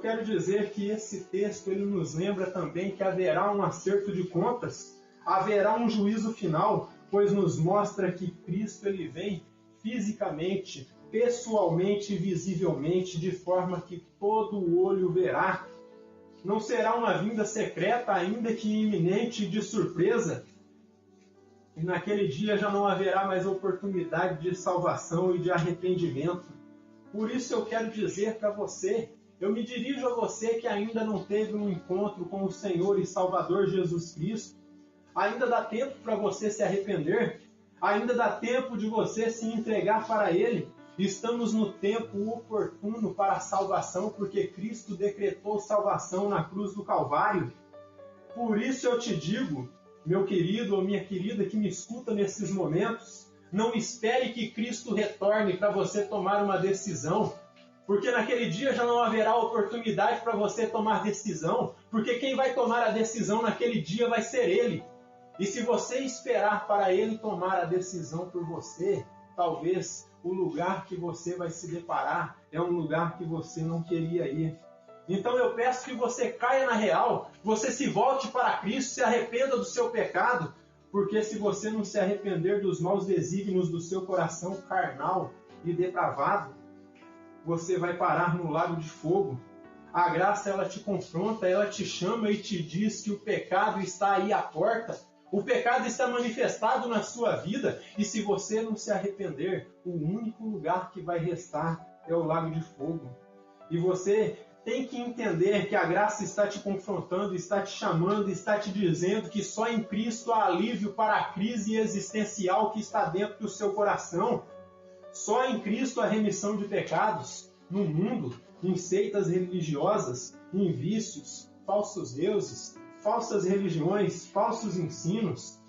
quero dizer que esse texto ele nos lembra também que haverá um acerto de contas, haverá um juízo final, pois nos mostra que Cristo ele vem fisicamente, pessoalmente e visivelmente, de forma que todo o olho verá. Não será uma vinda secreta, ainda que iminente, de surpresa. E naquele dia já não haverá mais oportunidade de salvação e de arrependimento. Por isso eu quero dizer para você, eu me dirijo a você que ainda não teve um encontro com o Senhor e Salvador Jesus Cristo. Ainda dá tempo para você se arrepender. Ainda dá tempo de você se entregar para Ele. Estamos no tempo oportuno para a salvação, porque Cristo decretou salvação na cruz do Calvário. Por isso eu te digo, meu querido ou minha querida que me escuta nesses momentos, não espere que Cristo retorne para você tomar uma decisão, porque naquele dia já não haverá oportunidade para você tomar decisão, porque quem vai tomar a decisão naquele dia vai ser Ele. E se você esperar para Ele tomar a decisão por você, talvez o lugar que você vai se deparar é um lugar que você não queria ir. Então eu peço que você caia na real, você se volte para Cristo, se arrependa do seu pecado, porque se você não se arrepender dos maus desígnios do seu coração carnal e depravado, você vai parar no lago de fogo. A graça ela te confronta, ela te chama e te diz que o pecado está aí à porta. O pecado está manifestado na sua vida e se você não se arrepender, o único lugar que vai restar é o lago de fogo. E você tem que entender que a graça está te confrontando, está te chamando, está te dizendo que só em Cristo há alívio para a crise existencial que está dentro do seu coração. Só em Cristo há remissão de pecados. No mundo, em seitas religiosas, em vícios, falsos deuses, falsas religiões, falsos ensinos,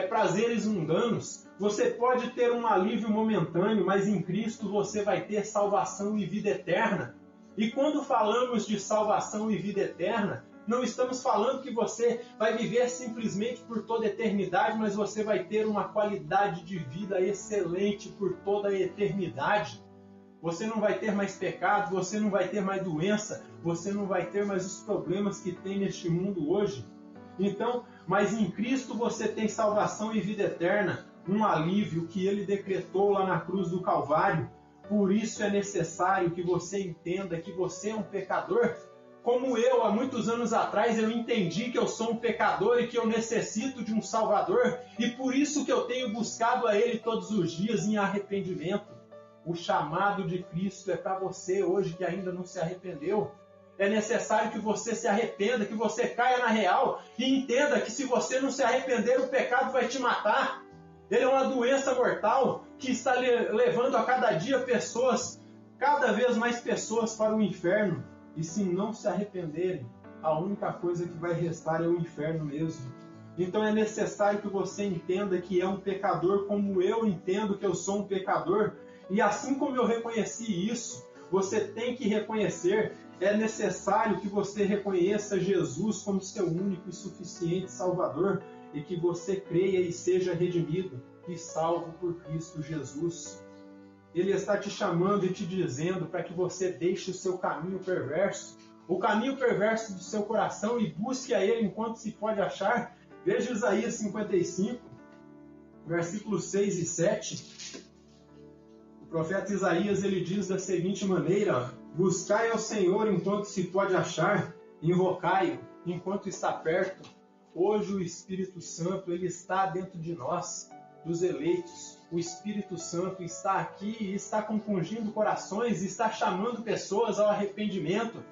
prazeres mundanos, você pode ter um alívio momentâneo, mas em Cristo você vai ter salvação e vida eterna. E quando falamos de salvação e vida eterna, não estamos falando que você vai viver simplesmente por toda a eternidade, mas você vai ter uma qualidade de vida excelente por toda a eternidade. Você não vai ter mais pecado, você não vai ter mais doença, você não vai ter mais os problemas que tem neste mundo hoje. Então, mas em Cristo você tem salvação e vida eterna, um alívio que Ele decretou lá na cruz do Calvário. Por isso é necessário que você entenda que você é um pecador. Como eu, há muitos anos atrás, eu entendi que eu sou um pecador e que eu necessito de um Salvador. E por isso que eu tenho buscado a Ele todos os dias em arrependimento. O chamado de Cristo é para você hoje que ainda não se arrependeu. É necessário que você se arrependa, que você caia na real e entenda que se você não se arrepender, o pecado vai te matar. Ele é uma doença mortal que está levando a cada dia pessoas, cada vez mais pessoas para o inferno. E se não se arrependerem, a única coisa que vai restar é o inferno mesmo. Então é necessário que você entenda que é um pecador como eu entendo que eu sou um pecador. E assim como eu reconheci isso, você tem que reconhecer, é necessário que você reconheça Jesus como seu único e suficiente Salvador e que você creia e seja redimido e salvo por Cristo Jesus. Ele está te chamando e te dizendo para que você deixe o seu caminho perverso, o caminho perverso do seu coração e busque a Ele enquanto se pode achar. Veja Isaías 55, versículos 6 e 7. O profeta Isaías ele diz da seguinte maneira: buscai ao Senhor enquanto se pode achar, invocai-o enquanto está perto. Hoje o Espírito Santo ele está dentro de nós, dos eleitos. O Espírito Santo está aqui e está compungindo corações, está chamando pessoas ao arrependimento.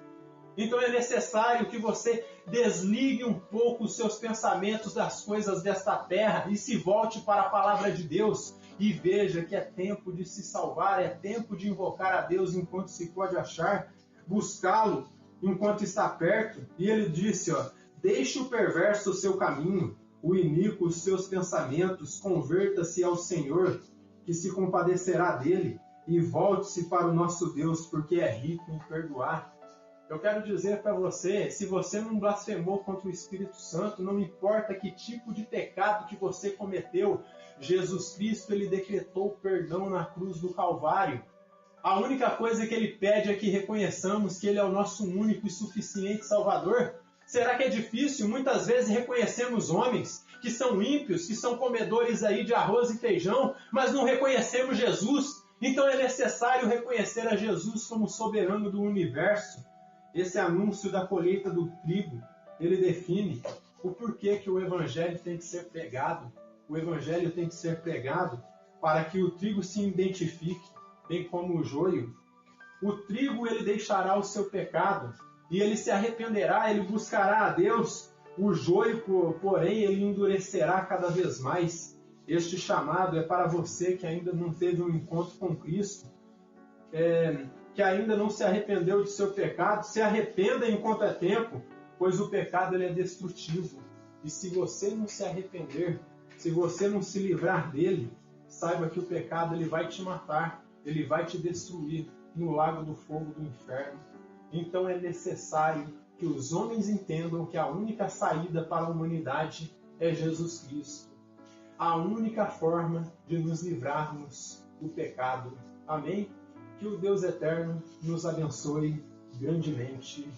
Então é necessário que você desligue um pouco os seus pensamentos das coisas desta terra e se volte para a palavra de Deus e veja que é tempo de se salvar, é tempo de invocar a Deus enquanto se pode achar, buscá-lo enquanto está perto. E ele disse, deixe o perverso o seu caminho, o iníquo os seus pensamentos, converta-se ao Senhor, que se compadecerá dele, e volte-se para o nosso Deus, porque é rico em perdoar. Eu quero dizer para você, se você não blasfemou contra o Espírito Santo, não importa que tipo de pecado que você cometeu, Jesus Cristo ele decretou perdão na cruz do Calvário. A única coisa que Ele pede é que reconheçamos que Ele é o nosso único e suficiente Salvador. Será que é difícil? Muitas vezes reconhecemos homens que são ímpios, que são comedores aí de arroz e feijão, mas não reconhecemos Jesus. Então é necessário reconhecer a Jesus como soberano do universo. Esse anúncio da colheita do trigo, ele define o porquê que o Evangelho tem que ser pregado. O Evangelho tem que ser pregado para que o trigo se identifique, bem como o joio. O trigo ele deixará o seu pecado e ele se arrependerá, ele buscará a Deus. O joio, porém, ele endurecerá cada vez mais. Este chamado é para você que ainda não teve um encontro com Cristo, que ainda não se arrependeu de seu pecado. Se arrependa enquanto é tempo, pois o pecado ele é destrutivo. E se você não se arrepender, se você não se livrar dele, saiba que o pecado ele vai te matar, ele vai te destruir no lago do fogo do inferno. Então é necessário que os homens entendam que a única saída para a humanidade é Jesus Cristo. A única forma de nos livrarmos do pecado. Amém? Que o Deus eterno nos abençoe grandemente.